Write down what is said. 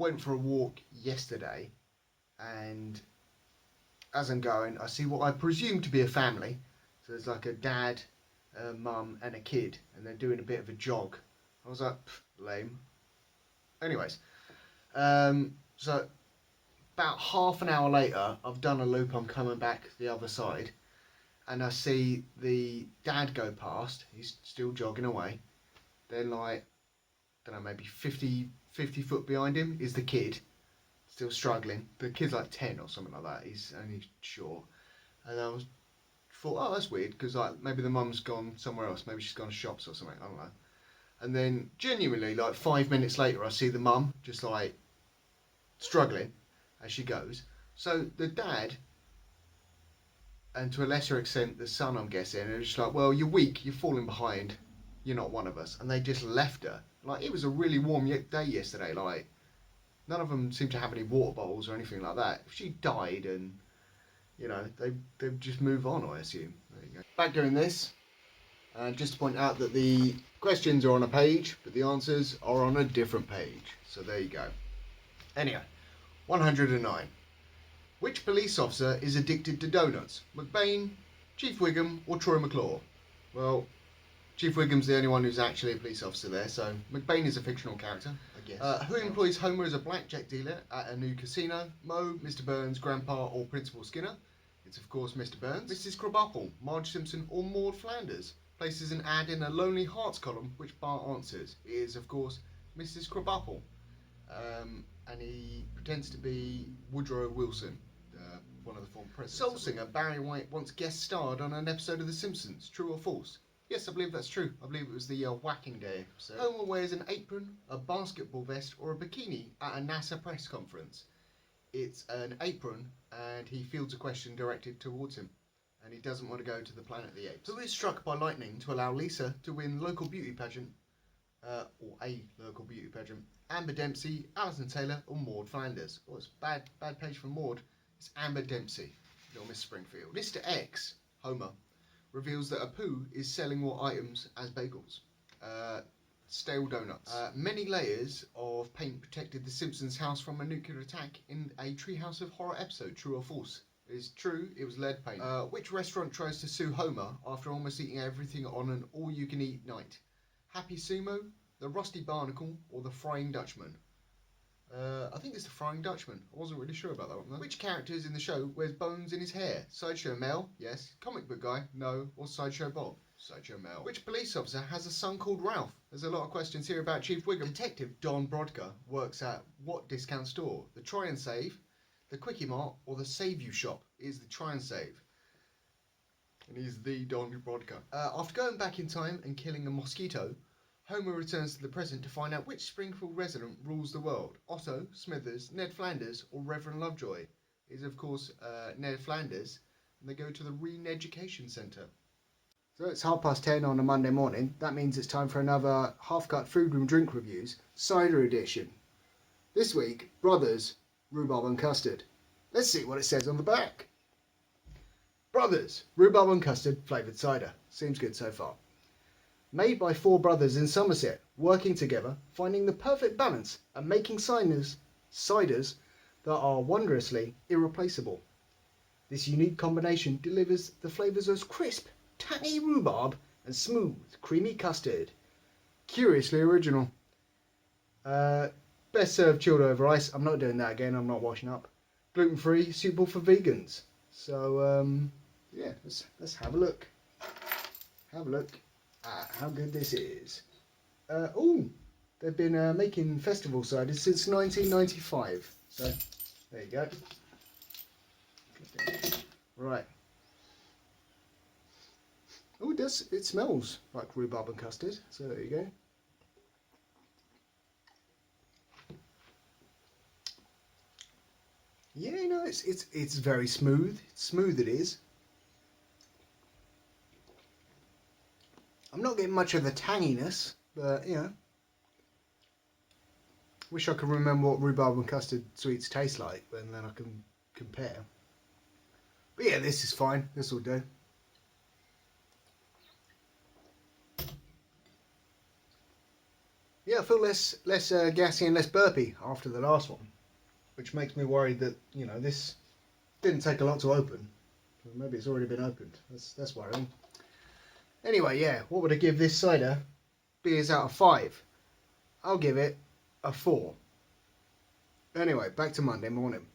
went for a walk yesterday, and as I'm going, I see what I presume to be a family. So there's like a dad, a mum, and a kid, and they're doing a bit of a jog. I was like, lame. Anyways, so about half an hour later, I've done a loop. I'm coming back the other side, and I see the dad go past. He's still jogging away. Then like, I don't know, maybe 50 foot behind him is the kid, still struggling. The kid's like 10 or something like that. He's only short. And I thought, oh, that's weird, because like maybe the mum's gone somewhere else. Maybe she's gone to shops or something. I don't know. And then genuinely, like 5 minutes later, I see the mum just like struggling as she goes. So the dad, and to a lesser extent the son, I'm guessing, are just like, well, you're weak, you're falling behind, you're not one of us. And they just left her. Like, it was a really warm day yesterday. Like, none of them seemed to have any water bottles or anything like that. If she died, and you know, they'd just move on, I assume. There you go. Back doing this, just to point out that the questions are on a page, but the answers are on a different page. So there you go. Anyway, 109. Which police officer is addicted to donuts? McBain, Chief Wiggum, or Troy McClure? Well, Chief Wiggum's the only one who's actually a police officer there, so McBain is a fictional character, I guess. Who employs Homer as a blackjack dealer at a new casino? Moe, Mr. Burns, Grandpa, or Principal Skinner? It's of course Mr. Burns. Mrs. Krabappel, Marge Simpson, or Maud Flanders places an ad in a Lonely Hearts column which Bart answers. It is of course Mrs. Krabappel. And he pretends to be Woodrow Wilson, one of the former presidents. Soul singer Barry White once guest starred on an episode of The Simpsons. True or false? Yes, I believe that's true. I believe it was the Whacking Day episode. Homer wears an apron, a basketball vest, or a bikini at a NASA press conference. It's an apron, and he fields a question directed towards him. And he doesn't want to go to the Planet of the Apes. Who is struck by lightning to allow Lisa to win local beauty pageant, or a local beauty pageant? Amber Dempsey, Alison Taylor, or Maud Flanders? Oh, it's bad page for Maud. It's Amber Dempsey, Little Miss Springfield. Mr. X, Homer, reveals that Apu is selling more items as bagels. Stale donuts. Many layers of paint protected the Simpsons' house from a nuclear attack in a Treehouse of Horror episode. True or false? It is true, it was lead paint. Which restaurant tries to sue Homer after almost eating everything on an all-you-can-eat night? Happy Sumo, the Rusty Barnacle, or the Frying Dutchman? I think it's the Frying Dutchman. I wasn't really sure about that one though. Which characters in the show wears bones in his hair? Sideshow Mel? Yes. Comic book guy? No. Or Sideshow Bob? Sideshow Mel. Which police officer has a son called Ralph? There's a lot of questions here about Chief Wiggum. Detective Don Brodka works at what discount store? The Try and Save, the Quickie Mart, or the Save You Shop? It is the Try and Save. And he's the Don Brodka. After going back in time and killing a mosquito, Homer returns to the present to find out which Springfield resident rules the world. Otto, Smithers, Ned Flanders, or Reverend Lovejoy? It is of course Ned Flanders, and they go to the Re-Education Centre. So it's 10:30 on a Monday morning. That means it's time for another half-cut food and drink reviews, cider edition. This week, Brothers, Rhubarb and Custard. Let's see what it says on the back. Brothers, Rhubarb and Custard flavoured cider. Seems good so far. Made by four brothers in Somerset, working together, finding the perfect balance and making ciders that are wondrously irreplaceable. This unique combination delivers the flavours as crisp, tangy rhubarb and smooth, creamy custard. Curiously original. Best served chilled over ice. I'm not doing that again, I'm not washing up. Gluten-free, suitable for vegans. So, yeah, let's have a look. Have a look. How good this is. They've been making festival ciders since 1995. So, there you go. Right. Oh, it smells like rhubarb and custard. So there you go. Yeah, no, it's very smooth. It's smooth, it is. I'm not getting much of the tanginess, but you know. Wish I could remember what rhubarb and custard sweets taste like, and then I can compare. But yeah, this is fine. This will do. Yeah, I feel less gassy and less burpy after the last one, which makes me worried that, you know, this didn't take a lot to open. Maybe it's already been opened. That's worrying. Anyway, yeah, what would I give this cider? Beers out of 5. I'll give it a 4. Anyway, back to Monday morning.